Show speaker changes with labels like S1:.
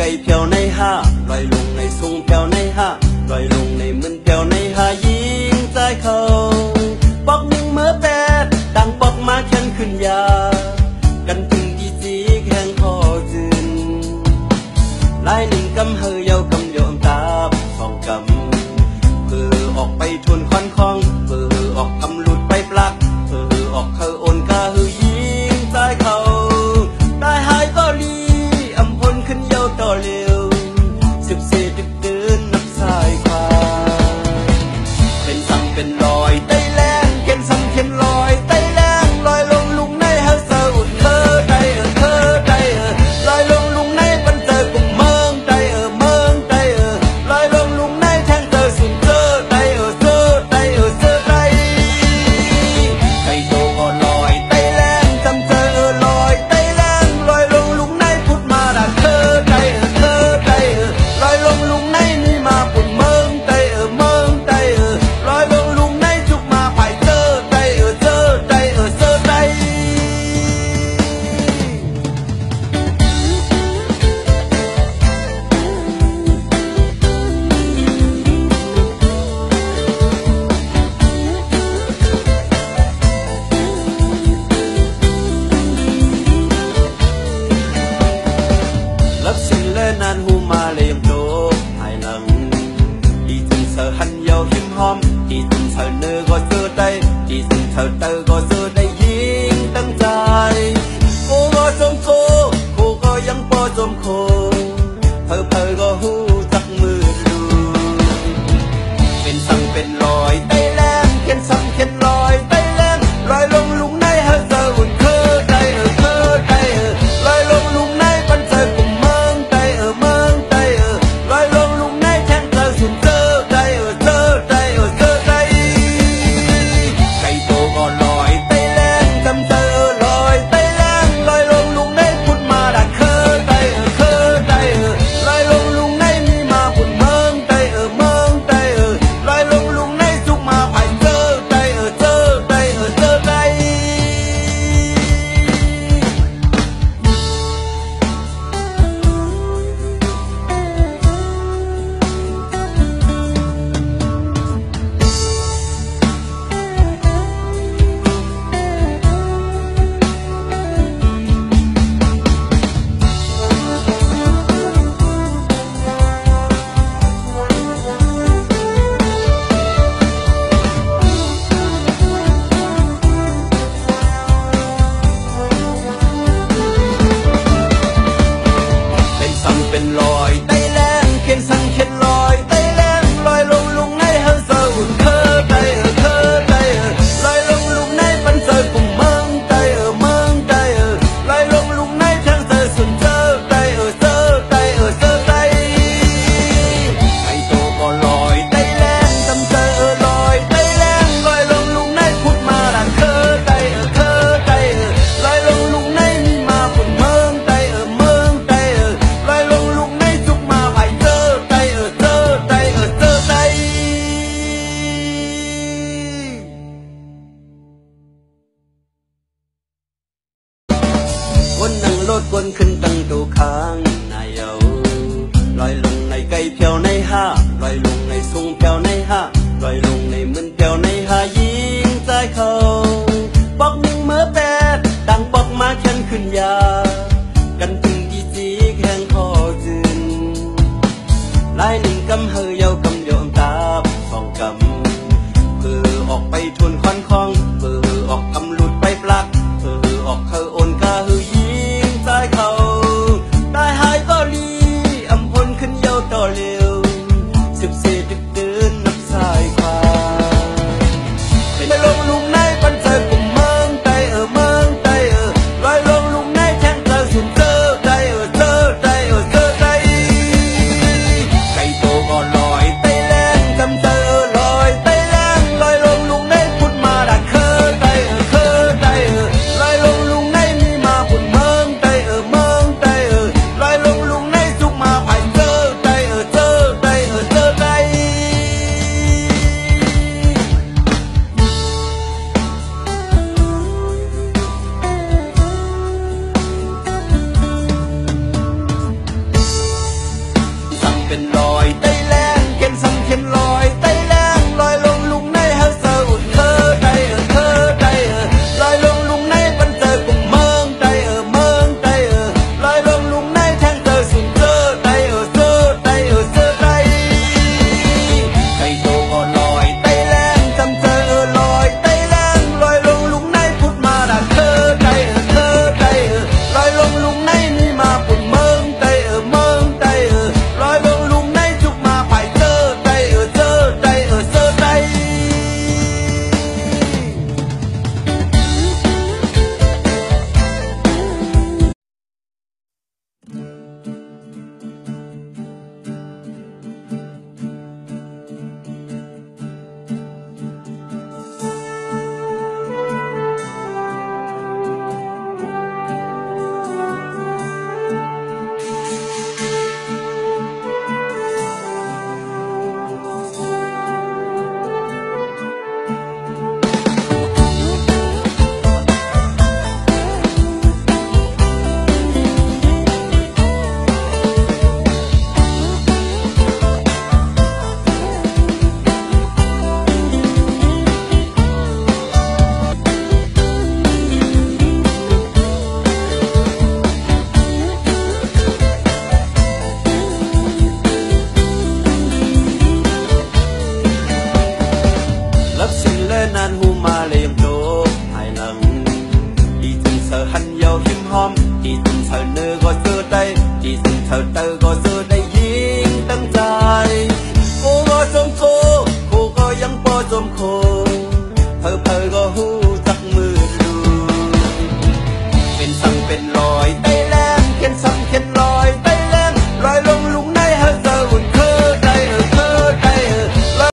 S1: cây phiêu này ha loài lùng này sung phiêu này ha loài lùng này mươn phiêu này haยิงใจเขาบอกหนึ่งเมื่อแปดดังบอกมาฉันขึ้นยากันถึงที่สีแข่งคอจืนลายหนึ่งกำเฮยเยากำโยมตาสองกำเพื่อออกไปทวนควันคลองเพื่อออกกำหลุดไปปลักเพื่อออกเขาโอนกาหือยิงใจเขาได้หายก็ลีอำพลขึ้นเยาต่อเร็วสิบเศษดึกเดินนับสายควาเป็นซ้ำเป็นรอยไต้แรงเข็นซ้ำเข็นรอยไต้แรงลอยลงลุงในเฮาเซออุ่นเธอได้เธอได้ลอยลงลุงในปันเจอกุ่มเมืองได้เมืองได้ลอยลงลุงในแทงเธอสุนเธอได้เธอได้เธอได้ไก่โตก็ลอยไต้แรงจำเจอลอยไต้แรงลอยลงลุงในพุดมาด่าเธอได้เธอได้ลอยลงลุงในนี่มาปุ่นเมืองได้เมืองได้ลอยลงลุงในจุกมาไผ่เธอได้เธอได้เธอได้รับสินเล่นานหูมาเลยยังโจภายหลังที่ถึงเธอหันเยาหิมหอมที่ถึงเธอเนื้อก็เจอได้ที่ถึงเธอเตอก็เจอได้ยิงตั้งใจโคก็จมโคก็ยังปอจมโคเพอก็หูจักมือดูเป็นสั่งเป็นรอยไต้แรงเข็นสั่งเข็นรอยไต้แรงลอยลงลุงในเฮาเจออุ่นเธอได้เธอได้ลอยลงลุงในปันเจอกุ่มเมืองได้เมืองได้ลอยลงลุงในแทงเธอสุนเธอได้เธอได้เธอได้ไก่โตก็ลอยไต้แรงจำเจอลอยไต้แรงลอยลงลุงในพุดมาด่าเคอได้เคอได้ลอยลงลุงในนี่มาปุ่นเมืองได้เมืองได้ลอยลงลุงในจุกมาไผ่เธอได้เธอได้เธอได้เป็นซ้ำเป็นรอยไต้แรงเข็นสั่งเข็นรอยไต้แรงลอยลงลุงในเฮาเซออุ่นเธอได้เธอได้ลอยลงลุงในปันเจอกุ่มเมืองได้เมืองได้ลอยลงลุงในแทงเธอสุนเธอได้เธอได้เธอได้ไก่โตก็ลอยไต้แรงจำเจอลอยไต้แรงลอยลงลุงในพุดมาด่าเธอได้เธอได้ลอยลงลุงในนี่มาปุ่นเมืองได้เมืองได้ลอยลงลุงในจุกมาไผ่เธอได้เธอได้เธอได้คนนั่งรถวนขึ้นตั้งตูค้างนายเยาลอยลงในไก่เพียวในห้าลอยลงในซุงเพียวในห้าลอยลงในมึนเพียวในห้ายิงใจเขาบอกหนึ่งเมื่อแปดดังบอกมาฉันขึ้นยากันถึงที่สีแข่งคอจืนลายหนึ่งกำเฮยเยากำโยมตาสองกำเพื่อออกไปทวนควันคลองเพื่อออกกำหลุดไปปลักเพื่อออกเขาโอนกาหือยิงใจเขาได้หายก็ลีอำพลขึ้นเยาต่อเร็ว nan hu ma le yam do hai lang đi từng sờ hằn dầu hiếm hom đi từng sờ nơ gọi sơ tay đi từng sờ tơ gọi sơ tayยิงตั้งใจโคก็จมโคก็ยังปอจมโคเพอก็หู